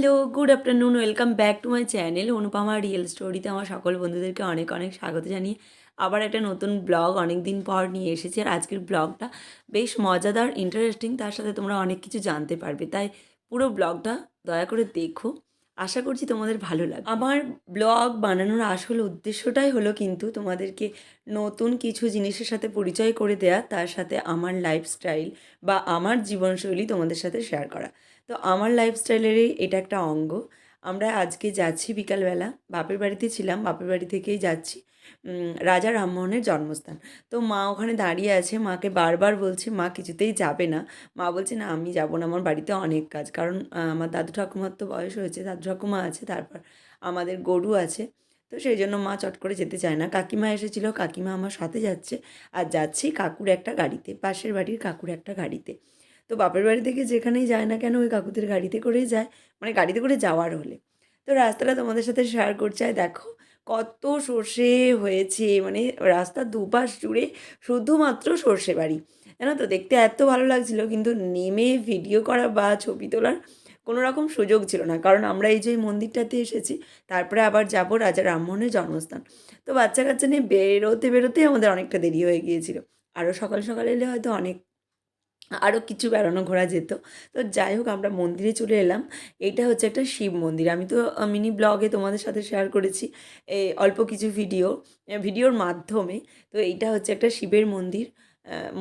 Hello, good afternoon, welcome back to my channel Anupama real স্টোরিতে আমার সকল বন্ধুদেরকে অনেক অনেক স্বাগত জানিয়ে আবার একটা নতুন ব্লগ অনেক দিন পর নিয়ে এসেছি। আর আজকের ব্লগটা বেশ মজাদার, ইন্টারেস্টিং, তার সাথে তোমরা অনেক কিছু জানতে পারবে, তাই পুরো ব্লগটা দয়া করে দেখো। আশা করছি তোমাদের ভালো লাগবে। আমার ব্লগ বানানোর আসল উদ্দেশ্যটাই হলো কিন্তু তোমাদেরকে নতুন কিছু জিনিসের সাথে পরিচয় করে দেয়া, তার সাথে আমার লাইফস্টাইল বা আমার জীবনশৈলী তোমাদের সাথে শেয়ার করা। তো আমার লাইফস্টাইলেরই এটা একটা অঙ্গ। আমরা আজকে যাচ্ছি বিকালবেলা, বাপের বাড়িতে ছিলাম, বাপের বাড়ি থেকেই যাচ্ছি রাজা রামমোহনের জন্মস্থান। তো মা ওখানে দাঁড়িয়ে আছে, মাকে বারবার বলছে, মা কিছুতেই যাবে না। মা বলছে, না আমি যাব না, আমার বাড়িতে অনেক কাজ। কারণ আমার দাদু ঠাকুমার তো বয়স হয়েছে, দাদু ঠাকুমা আছে, তারপর আমাদের গরু আছে। তো সেই জন্য মা চট করে যেতে চায় না। কাকিমা এসেছিল, কাকিমা আমার সাথে যাচ্ছে। আর যাচ্ছি কাকুর একটা গাড়িতে, পাশের বাড়ির কাকুর একটা গাড়িতে। তো বাপের বাড়ি থেকে যেখানেই যায় না কেন ওই কাকুদের গাড়িতে করেই যায়, মানে গাড়িতে করে যাওয়ার হলে। তো রাস্তাটা তোমাদের সাথে শেয়ার করছি। আর দেখো কত সর্ষে হয়েছে, মানে রাস্তার দুপাশ জুড়ে শুধুমাত্র সর্ষে বাড়ি। জানো তো, দেখতে এত ভালো লাগছিল, কিন্তু নেমে ভিডিও করা বা ছবি তোলার কোনো রকম সুযোগ ছিল না। কারণ আমরা এই যে মন্দিরটাতে এসেছি, তারপরে আবার যাব রাজা রামমোহনের জন্মস্থান। তো বাচ্চা কাচ্চা নিয়ে বেরোতে বেরোতেই আমাদের অনেকটা দেরি হয়ে গিয়েছিল। আরও সকাল সকাল এলে হয়তো অনেক আরও কিছু বেড়ানো ঘোরা যেত। তো যাই হোক, আমরা মন্দিরে চলে এলাম। এইটা হচ্ছে একটা শিব মন্দির। আমি তো মিনি ব্লগে তোমাদের সাথে শেয়ার করেছি অল্প কিছু ভিডিওর মাধ্যমে। তো এইটা হচ্ছে একটা শিবের মন্দির।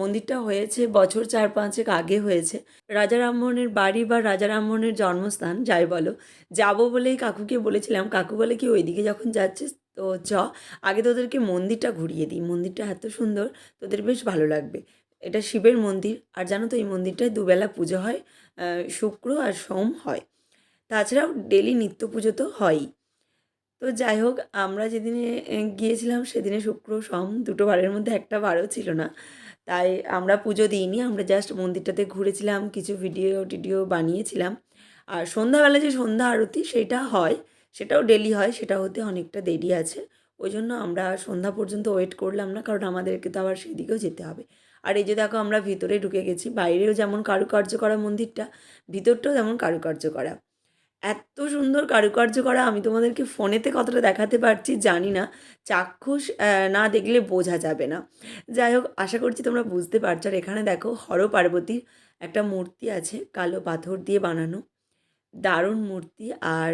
মন্দিরটা হয়েছে বছর 4-5 আগে হয়েছে। রাজা রামমোহনের বাড়ি বা রাজা রামমোহনের জন্মস্থান যাই বলো, যাবো বলেই কাকুকে বলেছিলাম। কাকু বলে কি, ওইদিকে যখন যাচ্ছিস তো আগে তোদেরকে মন্দিরটা ঘুরিয়ে দিই, মন্দিরটা এত সুন্দর, তোদের বেশ ভালো লাগবে। এটা শিবের মন্দির। আর জানো তো, এই মন্দিরটায় দুবেলা পুজো হয়, শুক্র আর সোম হয়। তাছাড়াও ডেলি নিত্য পুজো তো হয়ই। তো যাই হোক, আমরা যেদিনে গিয়েছিলাম সেদিনে শুক্র সোম দুটো বারের মধ্যে একটা বারও ছিল না। তাই আমরা পুজো দিইনি, আমরা জাস্ট মন্দিরটাতে ঘুরেছিলাম, কিছু ভিডিও টিডিও বানিয়েছিলাম। আর সন্ধ্যাবেলা যে সন্ধ্যা আরতি সেটা হয়, সেটাও ডেলি হয়, সেটা হতে অনেকটা দেরি আছে। ওই জন্য আমরা সন্ধ্যা পর্যন্ত ওয়েট করলাম না, কারণ আমাদেরকে তো আবার সেদিকেও যেতে হবে। আর এই যে দেখো, আমরা ভিতরে ঢুকে গেছি। বাইরেও যেমন কারুকার্য করা মন্দিরটা, ভিতরটাও যেমন কারুকার্য করা। এত সুন্দর কারুকার্য করা, আমি তোমাদেরকে ফোনেতে কতটা দেখাতে পারছি জানি না, চাক্ষুষ না দেখলে বোঝা যাবে না। যাই হোক, আশা করছি তোমরা বুঝতে পারছো। আর এখানে দেখো, হর পার্বতীর একটা মূর্তি আছে, কালো পাথর দিয়ে বানানো, দারুণ মূর্তি। আর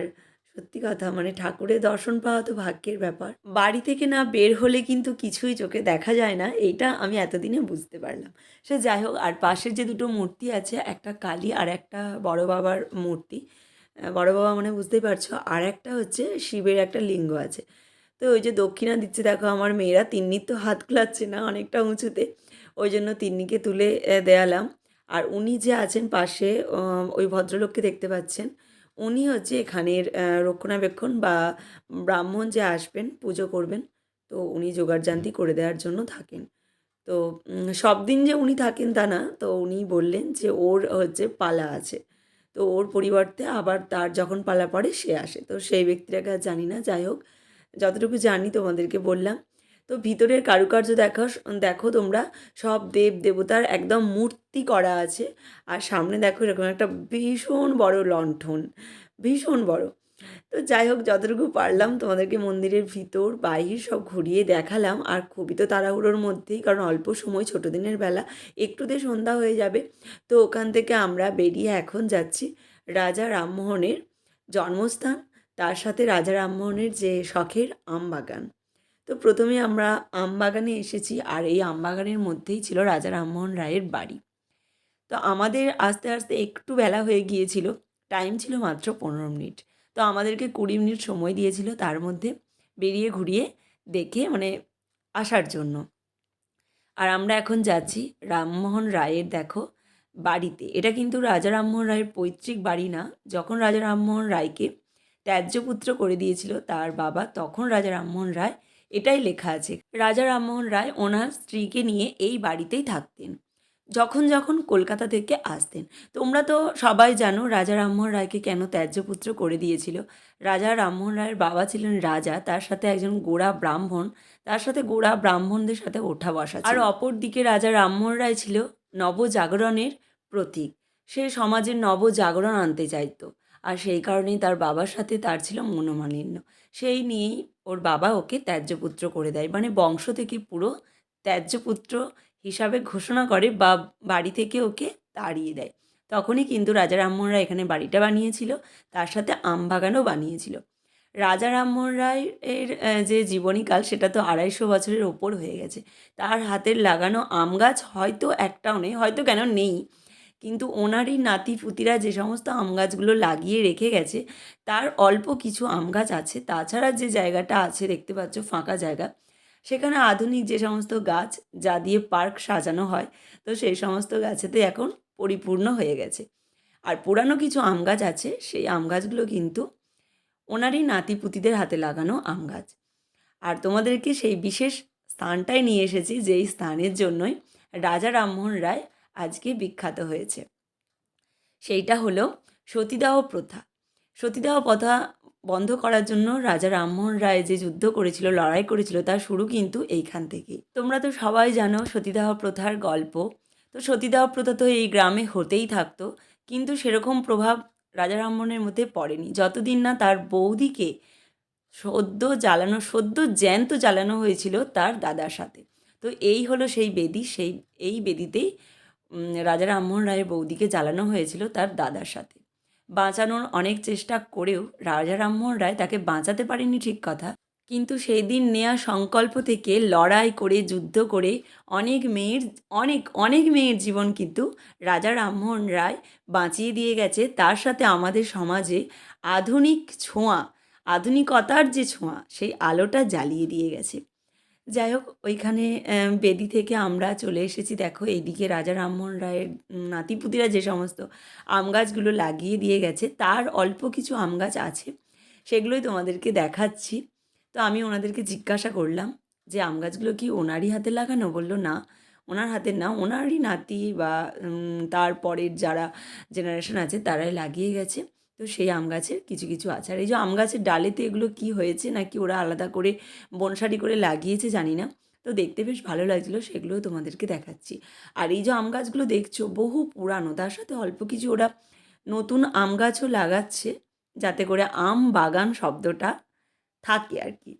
সত্যি কথা, মানে ঠাকুরের দর্শন পাওয়া তো ভাগ্যের ব্যাপার। বাড়ি থেকে না বের হলে কিন্তু কিছুই চোখে দেখা যায় না, এইটা আমি এতদিনে বুঝতে পারলাম। সে যাই হোক, আর পাশের যে দুটো মূর্তি আছে, একটা কালী আর একটা বড় বাবার মূর্তি। বড় বাবা মানে বুঝতেই পারছো, আর একটা হচ্ছে শিবের একটা লিঙ্গ আছে। তো ওই যে দক্ষিণা দিচ্ছে দেখো আমার মেয়েরা, তিন্নির তো হাত কুলাচ্ছে না, অনেকটা উঁচুতে, ওই জন্য তিন্নিকে তুলে দেয়ালাম। আর উনি যে আছেন পাশে, ওই ভদ্রলোককে দেখতে পাচ্ছেন, উনি হচ্ছে এখানের রক্ষণাবেক্ষণ বা ব্রাহ্মণ যে আসবেন পুজো করবেন, তো উনি জোগাড়জান্তি করে দেওয়ার জন্য থাকেন। তো সব দিন যে উনি থাকেন তা না, তো উনি বললেন যে ওর হচ্ছে পালা আছে, তো ওর পরিবর্তে আবার তার যখন পালা পড়ে সে আসে। তো সেই ব্যক্তিটাকে আর জানি না। যাই হোক, যতটুকু জানি তোমাদেরকে বললাম। তো ভিতরের কারুকার্য দেখো, দেখো তোমরা, সব দেব দেবতার একদম মূর্তি করা আছে। আর সামনে দেখো এরকম একটা ভীষণ বড় লণ্ঠন, ভীষণ বড়। তো যাই হোক, যতটুকু পারলাম তোমাদেরকে মন্দিরের ভিতর বাহির সব ঘুরিয়ে দেখালাম। আর খুবই তো তাড়াহুড়োর মধ্যেই, কারণ অল্প সময়, ছোটো দিনের বেলা, একটুতে সন্ধ্যা হয়ে যাবে। তো ওখান থেকে আমরা বেরিয়ে এখন যাচ্ছি রাজা রামমোহনের জন্মস্থান, তার সাথে রাজা রামমোহনের যে শখের আমবাগান। তো প্রথমে আমরা আমবাগানে এসেছি, আর এই আমবাগানের মধ্যেই ছিল রাজা রামমোহন রায়ের বাড়ি। তো আমাদের আস্তে আস্তে একটু বেলা হয়ে গিয়েছিল, টাইম ছিল মাত্র 15 মিনিট। তো আমাদেরকে 20 মিনিট সময় দিয়েছিল, তার মধ্যে বেরিয়ে ঘুরিয়ে দেখে মানে আসার জন্য। আর আমরা এখন যাচ্ছি রামমোহন রায়ের দেখো বাড়িতে। এটা কিন্তু রাজা রামমোহন রায়ের পৈতৃক বাড়ি না। যখন রাজা রামমোহন রায়কে ত্যায্যপুত্র করে দিয়েছিল তার বাবা, তখন রাজা রামমোহন রায়, এটাই লেখা আছে, রাজা রামমোহন রায় ওনার স্ত্রীকে নিয়ে এই বাড়িতেই থাকতেন যখন যখন কলকাতা থেকে আসতেন। তোমরা তো সবাই জানো রাজা রামমোহন রায়কে কেন ত্যায্যপুত্র করে দিয়েছিল। রাজা রামমোহন রায়ের বাবা ছিলেন রাজা, তার সাথে একজন গোঁড়া ব্রাহ্মণ, তার সাথে গোঁড়া ব্রাহ্মণদের সাথে ওঠা বসা ছিল। আর অপর দিকে রাজা রামমোহন রায় ছিল নবজাগরণের প্রতীক। সে সমাজের নবজাগরণ আনতে চাইতো। আর সেই কারণেই তার বাবার সাথে তার ছিল মনোমালিন্য। সেই নিয়েই ওর বাবা ওকে ত্যায্যপুত্র করে দেয়, মানে বংশ থেকে পুরো ত্যায্যপুত্র হিসাবে ঘোষণা করে বা বাড়ি থেকে ওকে তাড়িয়ে দেয়। তখনই কিন্তু রাজা রামমোহন রায় এখানে বাড়িটা বানিয়েছিল, তার সাথে আমবাগানও বানিয়েছিল। রাজা রামমোহন রায়ের যে জীবনীকাল সেটা তো 250 বছরের ওপর হয়ে গেছে। তার হাতের লাগানো আম গাছ হয়তো একটাও নেই, হয়তো কেন নেই, কিন্তু ওনারই নাতি পুতিরা যে সমস্ত আম গাছগুলো লাগিয়ে রেখে গেছে তার অল্প কিছু আম গাছ আছে। তাছাড়া যে জায়গাটা আছে দেখতে পাচ্ছ ফাঁকা জায়গা, সেখানে আধুনিক যে সমস্ত গাছ যা দিয়ে পার্ক সাজানো হয়, তো সেই সমস্ত গাছেতে এখন পরিপূর্ণ হয়ে গেছে। আর পুরানো কিছু আম গাছ আছে, সেই আম গাছগুলো কিন্তু ওনারই নাতিপুতিদের হাতে লাগানো আম গাছ। আর তোমাদেরকে সেই বিশেষ স্থানটায় নিয়ে এসেছি যেই স্থানের জন্যই রাজা রামমোহন রায় আজকে বিখ্যাত হয়েছে। সেইটা হলো সতীদাহ প্রথা। সতীদাহ প্রথা বন্ধ করার জন্য রাজা রামমোহন রায় যে যুদ্ধ করেছিল, লড়াই করেছিল, তার শুরু কিন্তু এইখান থেকেই। তোমরা তো সবাই জানো সতীদাহ প্রথার গল্প। তো সতীদাহ প্রথা তো এই গ্রামে হতেই থাকতো, কিন্তু সেরকম প্রভাব রাজা রামমোহনের মধ্যে পড়েনি যতদিন না তার বৌদিকে সদ্য জ্যান্ত জ্বালানো হয়েছিল তার দাদার সাথে। তো এই হলো সেই বেদি, এই বেদিতেই রাজা রামমোহন রায়ের বৌদিকে জ্বালানো হয়েছিল তার দাদার সাথে। বাঁচানোর অনেক চেষ্টা করেও রাজা রামমোহন রায় তাকে বাঁচাতে পারেনি ঠিক কথা, কিন্তু সেই দিন নেওয়া সংকল্প থেকে লড়াই করে যুদ্ধ করে অনেক মেয়ের জীবন কিন্তু রাজা রামমোহন রায় বাঁচিয়ে দিয়ে গেছে। তার সাথে আমাদের সমাজে আধুনিকতার যে ছোঁয়া, সেই আলোটা জ্বালিয়ে দিয়ে গেছে। যাই হোক, ওইখানে বেদি থেকে আমরা চলে এসেছি। দেখো এইদিকে রাজা রামমোহন রায়ের নাতিপুতিরা যে সমস্ত আম গাছগুলো লাগিয়ে দিয়ে গেছে, তার অল্প কিছু আম গাছ আছে, সেগুলোই তোমাদেরকে দেখাচ্ছি। তো আমি ওনাদেরকে জিজ্ঞাসা করলাম যে আম গাছগুলো কি ওনারই হাতে লাগানো? বললো না, ওনার হাতে না, ওনারই নাতি বা তার পরের যারা জেনারেশন আছে তারাই লাগিয়ে গেছে। তো সেই আম গাছের কিছু কিছু আছে। আর এই যে আম গাছের ডালেতে এগুলো কি হয়েছে, নাকি ওরা আলাদা করে বনসারি করে লাগিয়েছে জানি না, তো দেখতে বেশ ভালো লাগছিলো, সেগুলোও তোমাদেরকে দেখাচ্ছি। আর এই যে আম গাছগুলো দেখছো বহু পুরানো, তার সাথে অল্প কিছু ওরা নতুন আম গাছও লাগাচ্ছে যাতে করে আম বাগান শব্দটা থাকে আর কি।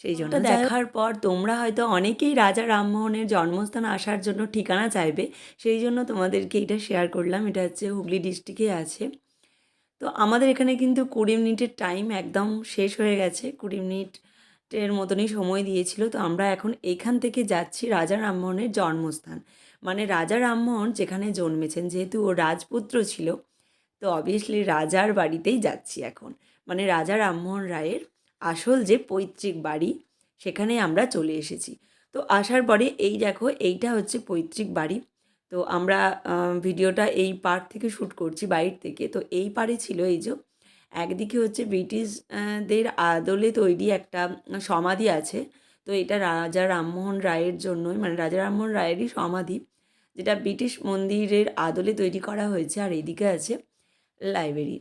সেই জন্য দেখার পর তোমরা হয়তো অনেকেই রাজা রামমোহনের জন্মস্থান আসার জন্য ঠিকানা চাইবে, সেই জন্য তোমাদেরকে এটা শেয়ার করলাম। এটা হচ্ছে হুগলি ডিস্ট্রিক্টে আছে। তো আমাদের এখানে কিন্তু 20 মিনিটের টাইম একদম শেষ হয়ে গেছে, 20 মিনিটের মতনই সময় দিয়েছিল। তো আমরা এখন এইখান থেকে যাচ্ছি রাজা রামমোহনের জন্মস্থান, মানে রাজা রামমোহন যেখানে জন্মেছেন, যেহেতু ও রাজপুত্র ছিল, তো অবভিয়াসলি রাজার বাড়িতেই যাচ্ছি এখন। মানে রাজা রামমোহন রায়ের আসল যে পৈতৃক বাড়ি, সেখানে আমরা চলে এসেছি। তো আসার পরে এই দেখো, এইটা হচ্ছে পৈতৃক বাড়ি। তো আমরা ভিডিওটা এই পার্ট থেকে শ্যুট করছি, বাইরে থেকে। তো এই পারে ছিল এই যে একদিকে হচ্ছে ব্রিটিশদের আদলে তৈরি একটা সমাধি আছে। তো এটা রাজা রামমোহন রায়ের জন্যই, মানে রাজা রামমোহন রায়েরই সমাধি, যেটা ব্রিটিশ মন্দিরের আদলে তৈরি করা হয়েছে। আর এইদিকে আছে লাইব্রেরি।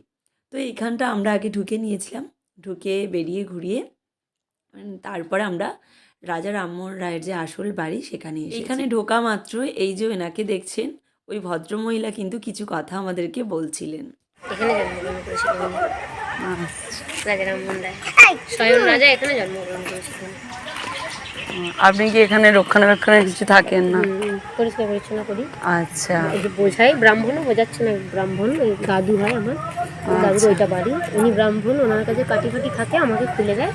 তো এইখানটা আমরা আগে ঢুকে নিয়েছিলাম, ঢুকে বেরিয়ে ঘুরিয়ে তারপরে আমরা রাজা রামমোহন রায়ের যে আসল বাড়ি সেখানে এখানে ঢোকা মাত্র এই যে এনাকে দেখছেন, ওই ভদ্রমহিলা কিন্তু কিছু কথা আমাদেরকে বলছিলেন। এখানে জন্মগ্রহণ করেছিলেন রাজা রামমোহন রায়, স্বয়ং রাজা এখানে জন্মগ্রহণ করেছিলেন। আপনি কি এখানে রক্ষণাবেক্ষণে কিছু থাকেন না? পরিষ্কার পরিচ্ছন্ন করি। আচ্ছা, এই যে বোঝাই, ব্রাহ্মণও বোঝাচ্ছে না, ব্রাহ্মণ ওই দাদু হয় আমার, দাদুর ওইটা বাড়ি, উনি ব্রাহ্মণ, ওনার কাছে কাটি ফাটি থাকে, আমাকে খুলে দেয়,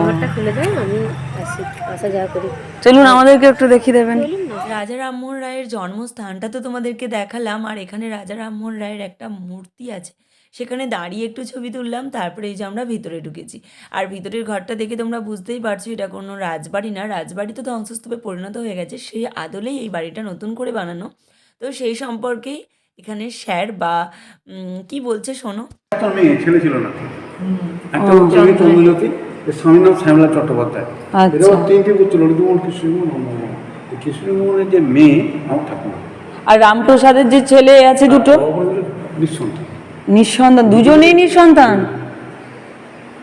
ঘরটা খুলে দেয়, আমি আসা যাওয়া করি। চলুন আমাদেরকে একটু দেখিয়ে দেবেন। রাজা রামমোহন রায়ের জন্মস্থানটা তো তোমাদেরকে দেখালাম, আর এখানে রাজা রামমোহন রায়ের একটা মূর্তি আছে, সেখানে দাঁড়িয়ে একটু ছবি তুললাম। তারপরে এই যে আমরা ভিতরে ঢুকেছি, আর ভিতরের ঘরটা দেখে তোমরা বুঝতেই পারছো এটা কোনো রাজবাড়ি না, রাজবাড়ি তো ধ্বংসস্তূপে পরিণত হয়ে গেছে, সেই আদলেই এই বাড়িটা নতুন করে বানানো। তো সেই সম্পর্কেই এখানে স্যার বা কি বলছে শোনো। একটা মেয়ে ছেলে ছিল না, একটা মেয়ে চন্দ্রজ্যোতি, স্বামীর নাম শ্যামলা চট্টোপাধ্যায়। এরকম 3টি পুত্র, ললিতমোহন, কৃষ্ণমোহন, নন্দমোহন। এই কৃষ্ণমোহনের যে মেয়ে আমার ঠাকুমা, আর রামপ্রসাদের যে ছেলে আছে দুটো নিঃসন্তান। নিঃসন্তান, দুজনেই নিঃসন্তান,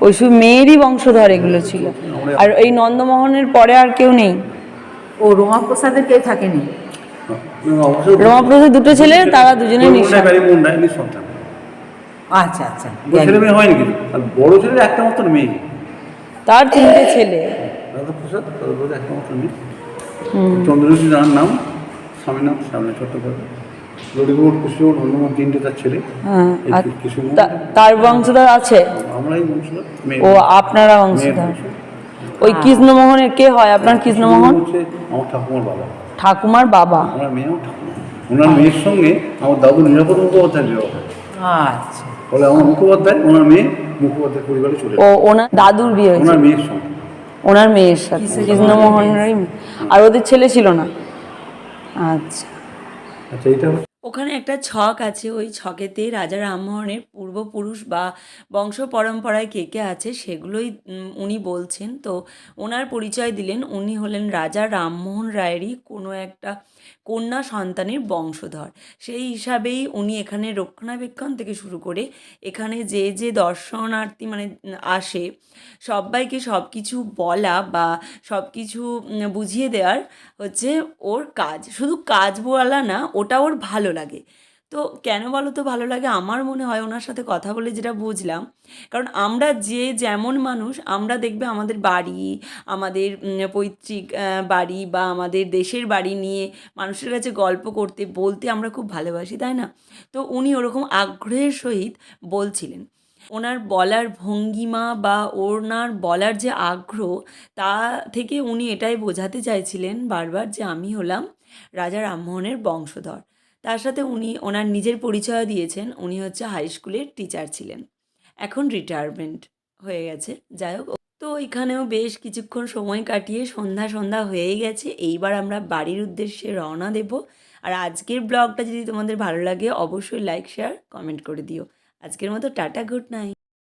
ওই শুধু মেয়েরই বংশধর এগুলো ছিল। আর এই নন্দমোহনের পরে আর কেউ নেই। ও রমাপ্রসাদের কেউ থাকেনি? রমাপ্রসাদ দুটো ছেলে, তারা দুজনে নিঃসন্তান। আচ্ছা আচ্ছা ওর ছেলে মেয়ে হয়নি কিছু, আর বড় ছেলের একটা মাত্র মেয়ে, তার 3টে ছেলে। রাধা প্রসাদ তাদের বড় একটা মাত্র মেয়ে। চন্দ্রজ্যোতি রানার নাম, স্বামীর নাম শ্যামলা চট্টোপাধ্যায়, ললিতমোহন কৃষ্ণমোহন হনুমান 3টে তার ছেলে। হ্যাঁ, এই কৃষ্ণমোহন তার বংশধর আছে? আমরাই বংশধর, মেয়ে ও আপনারা মেয়ের বংশধর। বংশ। ওই কৃষ্ণমোহনের কে হয় আপনার? কৃষ্ণমোহন হচ্ছে আমার ঠাকুমার বাবা, ঠাকুমার বাবা। আমার মেয়ে আমার ঠাকুমা। ওনার মেয়ের সঙ্গে আমার দাদু নিরাপদ মুখোপাধ্যায় বিবাহ হয়। আচ্ছা ফলে আমার মুখোপাধ্যায়, ওনার মেয়ে মুখোপাধ্যায় পরিবারে চলে ও ওনার দাদুর বিয়ে হয়েছে ওনার মেয়ের সঙ্গে। ওনার মেয়ের সাথে, কৃষ্ণমোহনেরই। আর ওদের ছেলে ছিল না? আচ্ছা। আচ্ছা, এটা ওখানে একটা ছক আছে, ওই ছকেতে রাজা রামমোহনের পূর্বপুরুষ বা বংশ পরম্পরায় কে কে আছে সেগুলোই উনি বলছেন। তো ওনার পরিচয় দিলেন, উনি হলেন রাজা রামমোহন রায়েরই কোনো একটা কন্যা সন্তানের বংশধর। সেই হিসাবেই উনি এখানে রক্ষণাবেক্ষণ থেকে শুরু করে এখানে যে যে দর্শনার্থী মানে আসে সবাইকে সব কিছু বলা বা সব কিছু বুঝিয়ে দেওয়ার হচ্ছে ওর কাজ। শুধু কাজ বলা না, ওটা ওর ভালো লাগে। তো কেন বলো তো ভালো লাগে? আমার মনে হয় ওনার সাথে কথা বলে যেটা বুঝলাম, কারণ আমরা যে যেমন মানুষ, আমরা দেখবে আমাদের বাড়ি, আমাদের পৈতৃক বাড়ি বা আমাদের দেশের বাড়ি নিয়ে মানুষের কাছে গল্প করতে বলতে আমরা খুব ভালোবাসি, তাই না? তো উনি ওরকম আগ্রহের সহিত বলছিলেন। ওনার বলার ভঙ্গিমা বা ওনার বলার যে আগ্রহ, তা থেকে উনি এটাই বোঝাতে চাইছিলেন বারবার যে আমি হলাম রাজা রামমোহনের বংশধর। তার সাথে উনি ওনার নিজের পরিচয় দিয়েছেন, উনি হচ্ছে হাই স্কুলের টিচার ছিলেন, এখন রিটায়ারমেন্ট হয়ে গেছে। যাই হোক, তো এখানেও বেশ কিছুক্ষণ সময় কাটিয়ে সন্ধ্যা সন্ধ্যা হয়েই গেছে। এইবার আমরা বাড়ির উদ্দেশ্যে রওনা দেব। আর আজকের ব্লগটা যদি তোমাদের ভালো লাগে অবশ্যই লাইক শেয়ার কমেন্ট করে দিও। আজকের মতো টাটা, গুড নাইট।